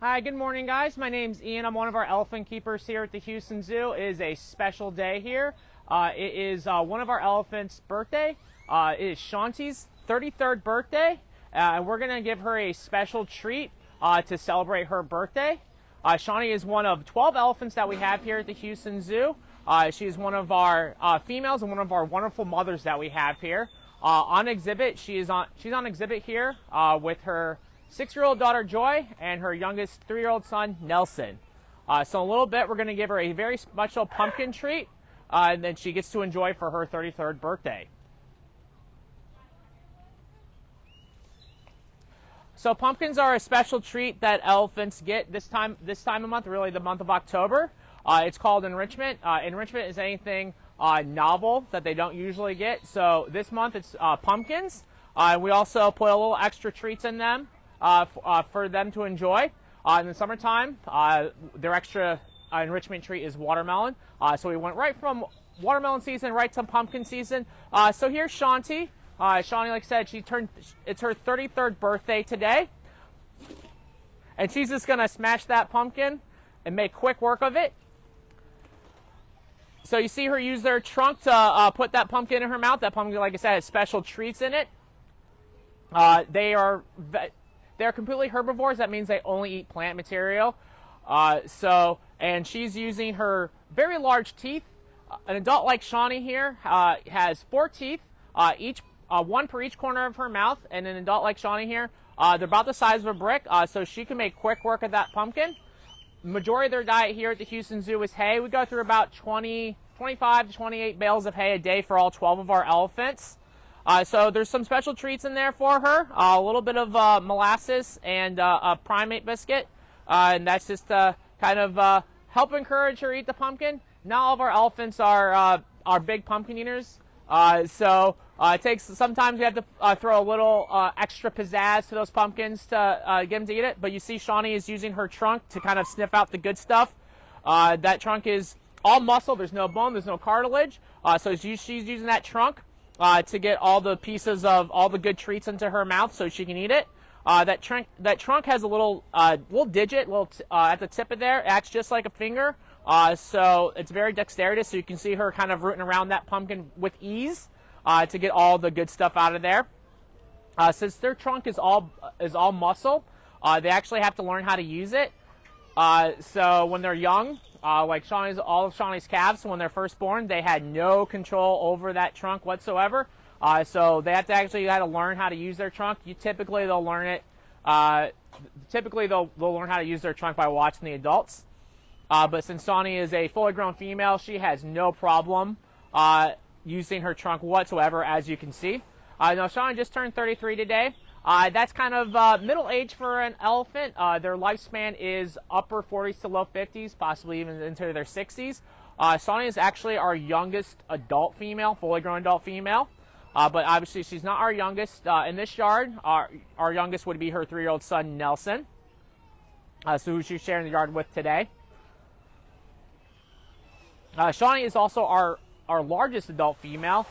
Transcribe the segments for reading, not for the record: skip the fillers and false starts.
Hi, good morning, guys. My name's Ian. I'm one of our elephant keepers here at the Houston Zoo. It is a special day here. It is one of our elephants' birthday. It is Shanti's 33rd birthday, and we're going to give her a special treat to celebrate her birthday. Shanti is one of 12 elephants that we have here at the Houston Zoo. She's one of our females and one of our wonderful mothers that we have here. On exhibit, she's on exhibit here with her 6-year-old daughter Joy and her youngest 3-year-old son Nelson. So in a little bit, we're going to give her a very special pumpkin treat, and then she gets to enjoy for her 33rd birthday. So pumpkins are a special treat that elephants get this time of month, really the month of October. It's called enrichment. Enrichment is anything novel that they don't usually get. So this month it's pumpkins. We also put a little extra treats in them for them to enjoy. In the summertime, their extra enrichment treat is watermelon. So we went right from watermelon season right to pumpkin season. So here's Shanti. Shanti, like I said, it's her 33rd birthday today. And she's just going to smash that pumpkin and make quick work of it. So you see her use their trunk to put that pumpkin in her mouth. That pumpkin, like I said, has special treats in it. They're completely herbivores. That means they only eat plant material. And she's using her very large teeth. An adult like Shanti here has 4 teeth, one per each corner of her mouth. And an adult like Shanti here, they're about the size of a brick, so she can make quick work of that pumpkin. Majority of their diet here at the Houston Zoo is hay. We go through about 25 to 28 bales of hay a day for all 12 of our elephants. So there's some special treats in there for her. A little bit of molasses and a primate biscuit. And that's just to kind of help encourage her to eat the pumpkin. Not all of our elephants are big pumpkin eaters. So it takes, sometimes we have to throw a little extra pizzazz to those pumpkins to get them to eat it. But you see Shanti is using her trunk to kind of sniff out the good stuff. That trunk is all muscle. There's no bone. There's no cartilage. So she's using that trunk to get all the pieces of all the good treats into her mouth so she can eat it. That trunk has a little digit at the tip of there. It acts just like a finger. So it's very dexterous. So you can see her kind of rooting around that pumpkin with ease to get all the good stuff out of there. Since their trunk is all muscle, they actually have to learn how to use it. So when they're young, like all of Shanti's calves, when they're first born, they had no control over that trunk whatsoever. So they have to learn how to use their trunk. Typically they'll learn it. They'll learn how to use their trunk by watching the adults. But since Shanti is a fully grown female, she has no problem using her trunk whatsoever, as you can see. Now Shanti just turned 33 today. That's kind of middle age for an elephant. Their lifespan is upper 40s to low 50s, possibly even into their 60s. Shanti is actually our youngest adult female, fully grown adult female. But obviously she's not our youngest. In this yard, our youngest would be her 3-year-old son, Nelson. So who she's sharing the yard with today. Shanti is also our largest adult female.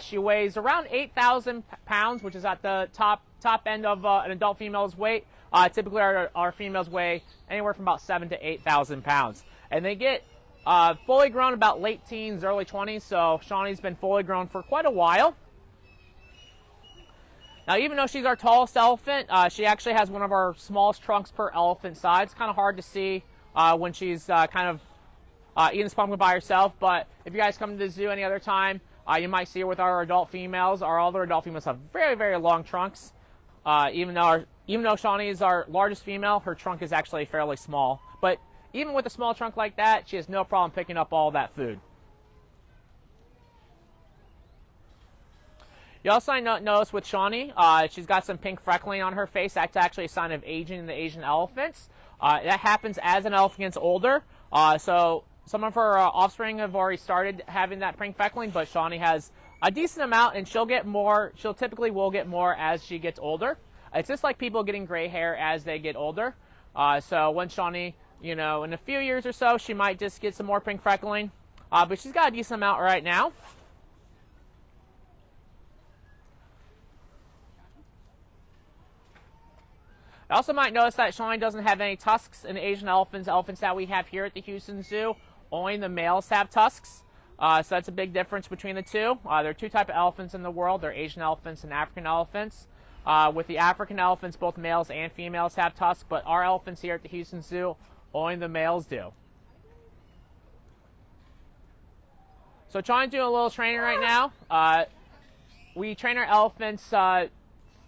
She weighs around 8,000 pounds, which is at the top end of an adult female's weight. Typically our females weigh anywhere from about 7,000 to 8,000 pounds. And they get fully grown about late teens, early 20s, so Shanti's been fully grown for quite a while. Now, even though she's our tallest elephant, she actually has one of our smallest trunks per elephant size. It's kind of hard to see when she's kind of eating this pumpkin by herself, but if you guys come to the zoo any other time, you might see her with our adult females. Our other adult females have very, very long trunks. Even though Shanti is our largest female, her trunk is actually fairly small. But even with a small trunk like that, she has no problem picking up all that food. You also notice with Shanti, she's got some pink freckling on her face. That's actually a sign of aging in the Asian elephants. That happens as an elephant gets older. So some of her offspring have already started having that pink freckling, but Shanti has a decent amount, and she'll get more. She'll typically will get more as she gets older. It's just like people getting gray hair as they get older. So when Shanti, in a few years or so, she might just get some more pink freckling. But she's got a decent amount right now. I also might notice that Shawnee doesn't have any tusks in the Asian elephants. Elephants that we have here at the Houston Zoo, only the males have tusks. So that's a big difference between the two. There are two types of elephants in the world. There are Asian elephants and African elephants. With the African elephants, both males and females have tusks, but our elephants here at the Houston Zoo, only the males do. So trying to do a little training right now. We train our elephants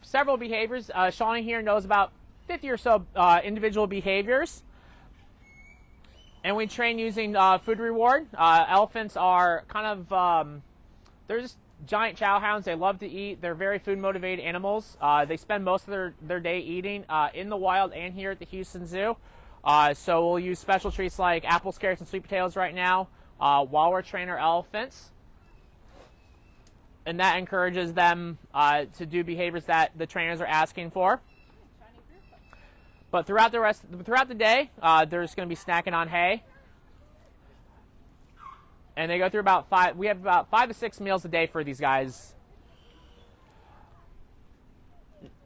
several behaviors. Shawnee here knows about 50 or so individual behaviors. And we train using food reward. Elephants are kind of, they're just giant chow hounds. They love to eat. They're very food motivated animals. They spend most of their day eating in the wild and here at the Houston Zoo. So we'll use special treats like apples, carrots, and sweet potatoes right now while we're training our elephants. And that encourages them to do behaviors that the trainers are asking for. But throughout the day, they're just going to be snacking on hay. And they go through we have about 5 to 6 meals a day for these guys.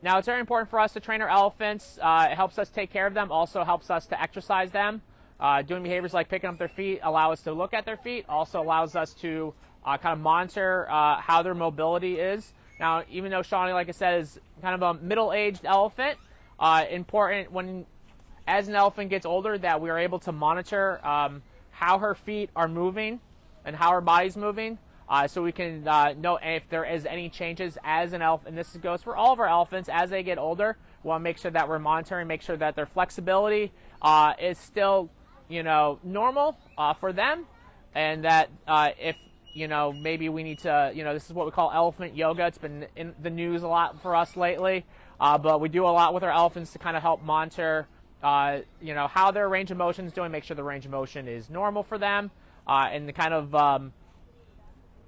Now, it's very important for us to train our elephants. It helps us take care of them, also helps us to exercise them. Doing behaviors like picking up their feet allow us to look at their feet, also allows us to kind of monitor how their mobility is. Now, even though Shawnee, like I said, is kind of a middle-aged elephant, important as an elephant gets older that we are able to monitor how her feet are moving and how her body's moving, so we can know if there is any changes as an elephant. And this goes for all of our elephants as they get older. We want to make sure that we're monitoring, make sure that their flexibility is still, normal for them, and that if maybe we need to, this is what we call elephant yoga. It's been in the news a lot for us lately, but we do a lot with our elephants to kind of help monitor, how their range of motion is doing, make sure the range of motion is normal for them, and the kind of,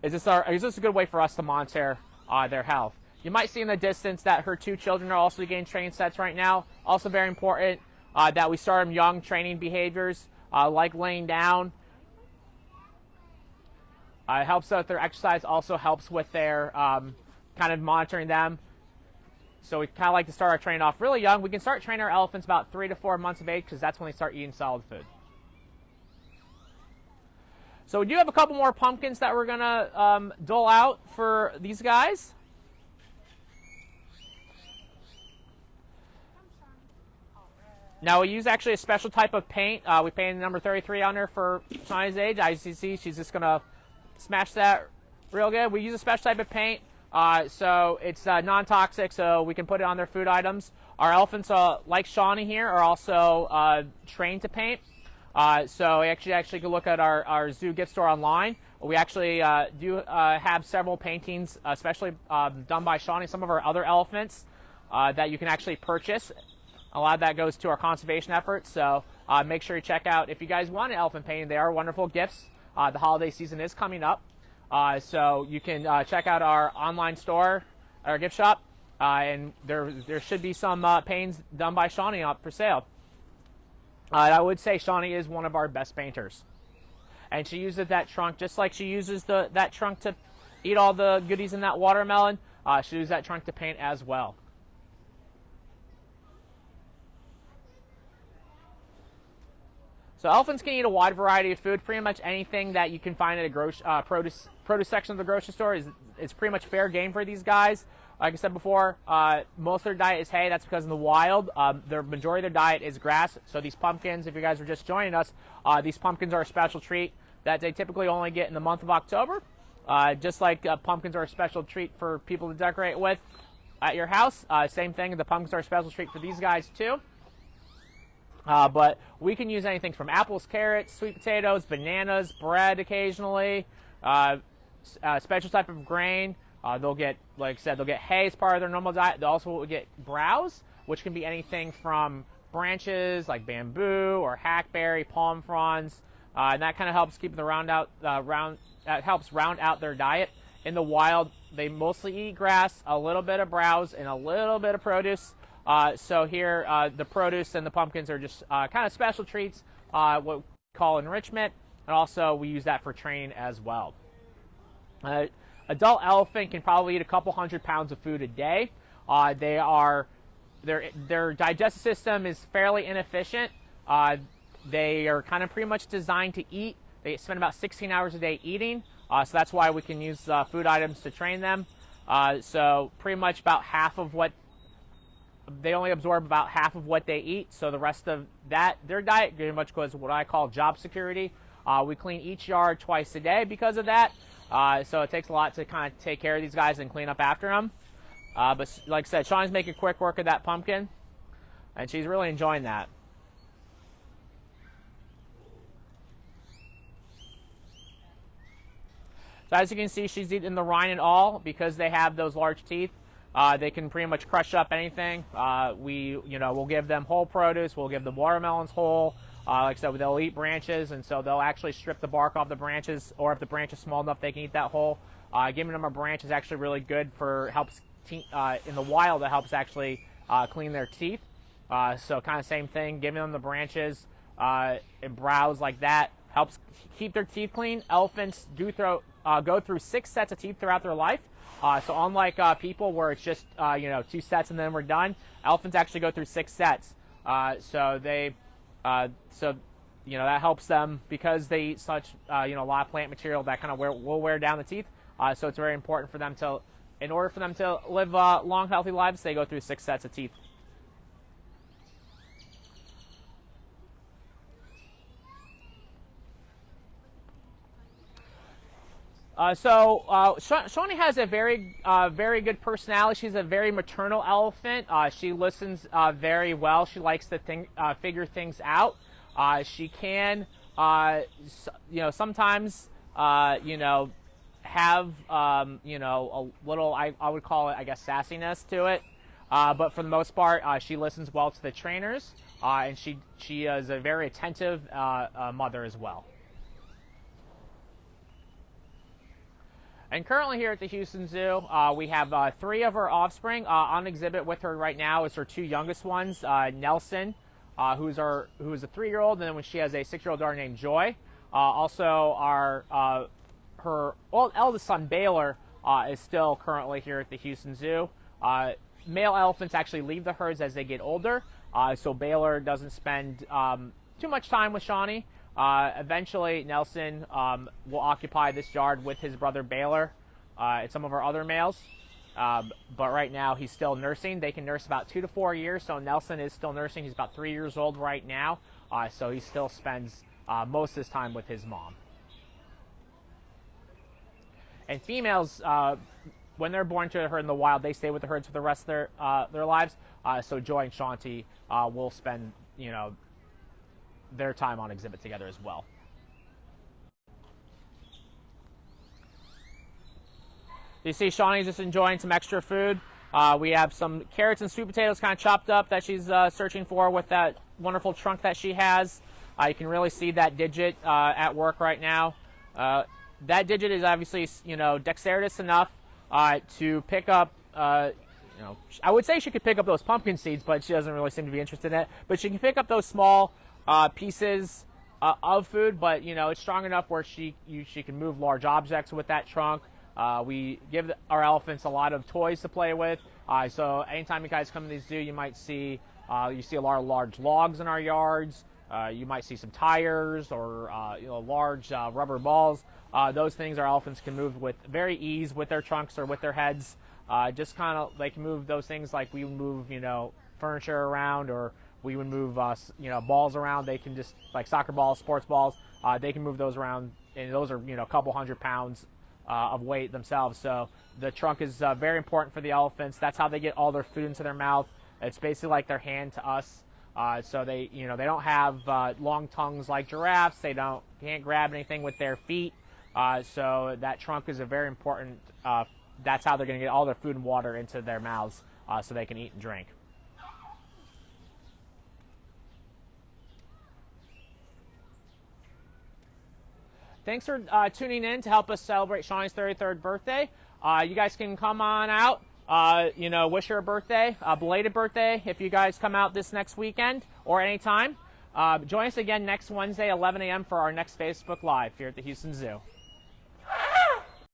is this a good way for us to monitor their health? You might see in the distance that her 2 children are also getting training sets right now. Also very important that we start them young, training behaviors like laying down. It helps out their exercise, also helps with their kind of monitoring them. So we kind of like to start our training off really young. We can start training our elephants about 3 to 4 months of age because that's when they start eating solid food. So we do have a couple more pumpkins that we're going to dole out for these guys. Now we use actually a special type of paint. We painted number 33 on her for Shawnee's age. As you see, she's just going to smash that real good. We use a special type of paint, so it's non-toxic, so we can put it on their food items. Our elephants, like Shawnee here, are also trained to paint. So we actually can look at our zoo gift store online. We actually do have several paintings, especially done by Shawnee, some of our other elephants that you can actually purchase. A lot of that goes to our conservation efforts, so make sure you check out. If you guys want an elephant painting, they are wonderful gifts. The holiday season is coming up, so you can check out our online store, our gift shop, and there should be some paintings done by Shawnee up for sale. I would say Shawnee is one of our best painters, and she uses that trunk just like she uses that trunk to eat all the goodies in that watermelon. She uses that trunk to paint as well. So elephants can eat a wide variety of food. Pretty much anything that you can find at a produce section of the grocery store is pretty much fair game for these guys. Like I said before, most of their diet is hay. That's because in the wild, the majority of their diet is grass. So these pumpkins, if you guys are just joining us, these pumpkins are a special treat that they typically only get in the month of October. Just like pumpkins are a special treat for people to decorate with at your house. Same thing, the pumpkins are a special treat for these guys too. But we can use anything from apples, carrots, sweet potatoes, bananas, bread occasionally, special type of grain. They'll get, like I said, they'll get hay as part of their normal diet. They'll also get browse, which can be anything from branches like bamboo or hackberry, palm fronds, and that kind of helps keep the helps round out their diet. In the wild, they mostly eat grass, a little bit of browse, and a little bit of produce. So here, the produce and the pumpkins are just kind of special treats, what we call enrichment, and also we use that for training as well. Adult elephant can probably eat a couple 100 pounds of food a day. They're their digestive system is fairly inefficient. They are kind of pretty much designed to eat. They spend about 16 hours a day eating, so that's why we can use food items to train them. So pretty much about half of what they only absorb about half of what they eat. So the rest of that, their diet pretty much goes what I call job security. We clean each yard twice a day because of that. So it takes a lot to kind of take care of these guys and clean up after them. But like I said, Shawnee's making quick work of that pumpkin, and she's really enjoying that. So as you can see, she's eating the rind and all because they have those large teeth. They can pretty much crush up anything. We'll give them whole produce. We'll give them watermelons whole. Like I said, they'll eat branches, and so they'll actually strip the bark off the branches, or if the branch is small enough, they can eat that whole. Giving them a branch is actually really good in the wild. It helps actually clean their teeth. So kind of same thing, giving them the branches and browse like that helps keep their teeth clean. Elephants go through 6 sets of teeth throughout their life. So unlike people where it's just 2 sets and then we're done, elephants actually go through 6 sets. So that helps them because they eat such a lot of plant material that kind of will wear down the teeth. So it's very important for them in order for them to live long, healthy lives, they go through 6 sets of teeth. Shawnee has a very good personality. She's a very maternal elephant. She listens very well. She likes to figure things out. She can, sometimes, have, a little, I would call it, I guess, sassiness to it. But for the most part, she listens well to the trainers, and she is a very attentive mother as well. And currently here at the Houston Zoo, we have 3 of her offspring. On exhibit with her right now is her 2 youngest ones, Nelson, who is a 3-year-old, and then she has a 6-year-old daughter named Joy. Also, her eldest son, Baylor, is still currently here at the Houston Zoo. Male elephants actually leave the herds as they get older, so Baylor doesn't spend too much time with Shawnee. Eventually, Nelson will occupy this yard with his brother Baylor and some of our other males. But right now, he's still nursing. They can nurse about 2 to 4 years, so Nelson is still nursing. He's about 3 years old right now, so he still spends most of his time with his mom. And females, when they're born to a herd in the wild, they stay with the herds for the rest of their lives. So Joy and Shanti will spend, their time on exhibit together as well. You see Shawnee's just enjoying some extra food. We have some carrots and sweet potatoes kind of chopped up that she's searching for with that wonderful trunk that she has. You can really see that digit at work right now. That digit is obviously, dexterous enough to pick up, I would say she could pick up those pumpkin seeds, but she doesn't really seem to be interested in it. But she can pick up those small pieces of food, but it's strong enough where she can move large objects with that trunk. We give our elephants a lot of toys to play with. So anytime you guys come to the zoo, you might see a lot of large logs in our yards. You might see some tires or large rubber balls. Those things our elephants can move with very ease with their trunks or with their heads. Just kind of they can move those things like we move furniture around, or we would move balls around. They can just, like soccer balls, sports balls, they can move those around, and those are a couple 100 pounds of weight themselves. So the trunk is very important for the elephants. That's how they get all their food into their mouth. It's basically like their hand to us. So they they don't have long tongues like giraffes. They can't grab anything with their feet. So that trunk is a very important. That's how they're going to get all their food and water into their mouths, so they can eat and drink. Thanks for tuning in to help us celebrate Shawnee's 33rd birthday. You guys can come on out, wish her a birthday, a belated birthday, if you guys come out this next weekend or anytime. Join us again next Wednesday, 11 a.m. for our next Facebook Live here at the Houston Zoo.